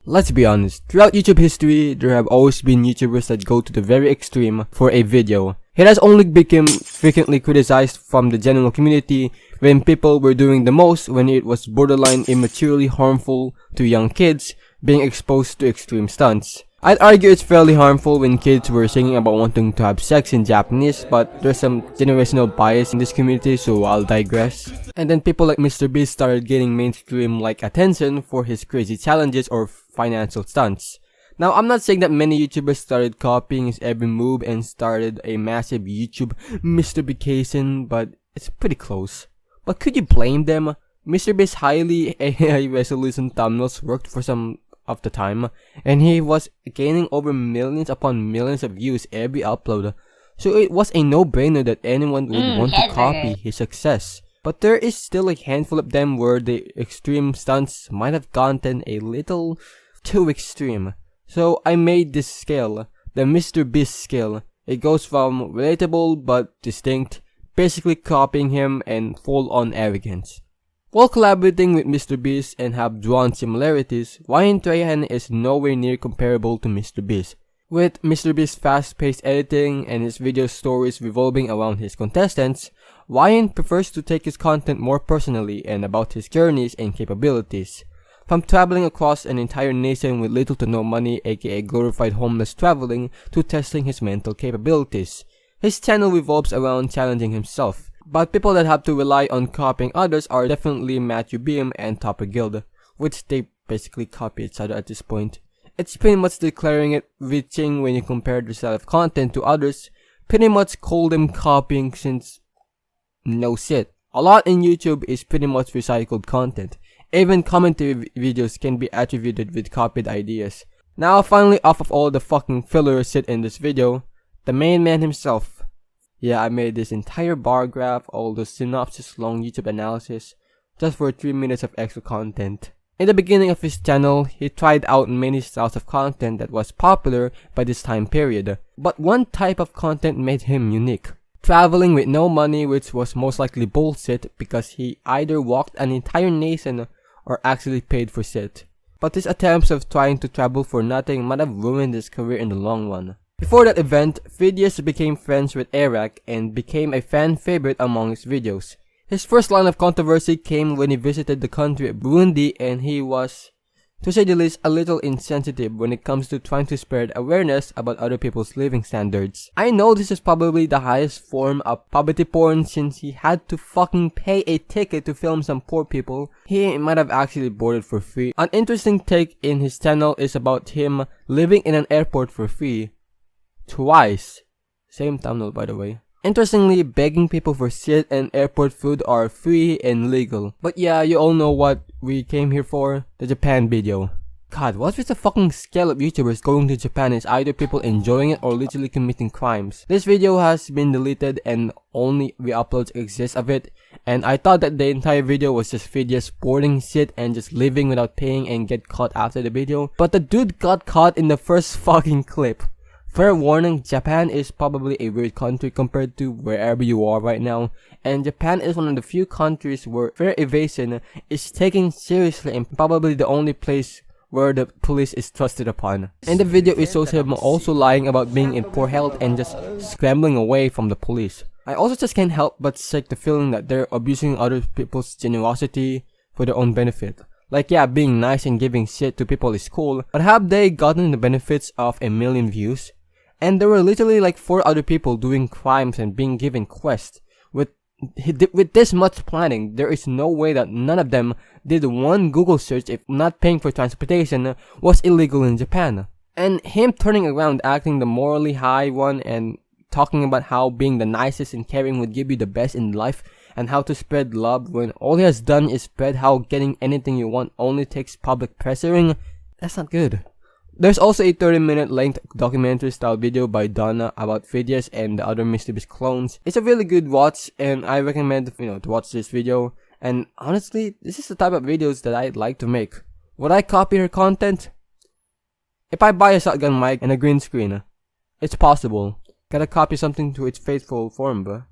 Let's be honest, throughout YouTube history, there have always been YouTubers that go to the very extreme for a video. It has only become frequently criticized from the general community when people were doing the most when it was borderline immaturely harmful to young kids being exposed to extreme stunts. I'd argue it's fairly harmful when kids were singing about wanting to have sex in Japanese, but there's some generational bias in this community, so I'll digress. And then people like mrbeast started getting mainstream like attention for his crazy challenges or financial stunts. Now, I'm not saying that many YouTubers started copying his every move and started a massive YouTube mrbeastation, but it's pretty close. But could you blame them? mrbeast's highly AI resolution thumbnails worked for some of the time, and he was gaining over millions upon millions of views every upload, so it was a no-brainer that anyone would want to copy his success. But there is still a handful of them where the extreme stunts might have gotten a little too extreme. So I made this scale, the mrbeast scale. It goes from relatable but distinct, basically copying him, and full-on arrogance. While collaborating with mrbeast and have drawn similarities, Ryan Trahan is nowhere near comparable to mrbeast. With mrbeast's fast-paced editing and his video stories revolving around his contestants, Ryan prefers to take his content more personally and about his journeys and capabilities. From traveling across an entire nation with little to no money, aka glorified homeless traveling, to testing his mental capabilities. His channel revolves around challenging himself. But people that have to rely on copying others are definitely Matthew Beam and Topper Guild, which they basically copy each other at this point. It's pretty much declaring it reaching when you compare the style of content to others, pretty much call them copying since no shit. A lot in YouTube is pretty much recycled content. Even commentary videos can be attributed with copied ideas. Now finally, off of all the fucking filler shit in this video, the main man himself. Yeah, I made this entire bar graph, all the synopsis long YouTube analysis, just for 3 minutes of extra content. In the beginning of his channel, he tried out many styles of content that was popular by this time period, but one type of content made him unique. Traveling with no money, which was most likely bullshit because he either walked an entire nation or actually paid for shit. But his attempts of trying to travel for nothing might have ruined his career in the long run. Before that event, Fidias became friends with Iraq and became a fan favorite among his videos. His first line of controversy came when he visited the country of Burundi, and he was, to say the least, a little insensitive when it comes to trying to spread awareness about other people's living standards. I know this is probably the highest form of poverty porn since he had to fucking pay a ticket to film some poor people. He might have actually boarded for free. An interesting take in his channel is about him living in an airport for free. Twice. Same thumbnail, by the way. Interestingly, begging people for shit and airport food are free and legal. But yeah, you all know what we came here for. The Japan video. God, what's with the fucking scale of YouTubers going to Japan is either people enjoying it or literally committing crimes. This video has been deleted and only re-uploads exist of it. And I thought that the entire video was just Fidias boarding shit and just leaving without paying and get caught after the video. But the dude got caught in the first fucking clip. Fair warning, Japan is probably a weird country compared to wherever you are right now, and Japan is one of the few countries where fare evasion is taken seriously and probably the only place where the police is trusted upon. In the video it shows him also lying about being in poor health and just scrambling away from the police. I also just can't help but shake the feeling that they're abusing other people's generosity for their own benefit. Like, yeah, being nice and giving shit to people is cool, but have they gotten the benefits of 1 million views? And there were literally like 4 other people doing crimes and being given quests. With this much planning, there is no way that none of them did one Google search if not paying for transportation was illegal in Japan. And him turning around acting the morally high one and talking about how being the nicest and caring would give you the best in life and how to spread love when all he has done is spread how getting anything you want only takes public pressuring, that's not good. There's also a 30-minute length documentary style video by Donna about Fidias and the other mrbeast clones. It's a really good watch and I recommend, to watch this video. And honestly, this is the type of videos that I'd like to make. Would I copy her content? If I buy a shotgun mic and a green screen, it's possible. Gotta copy something to its faithful form, bruh.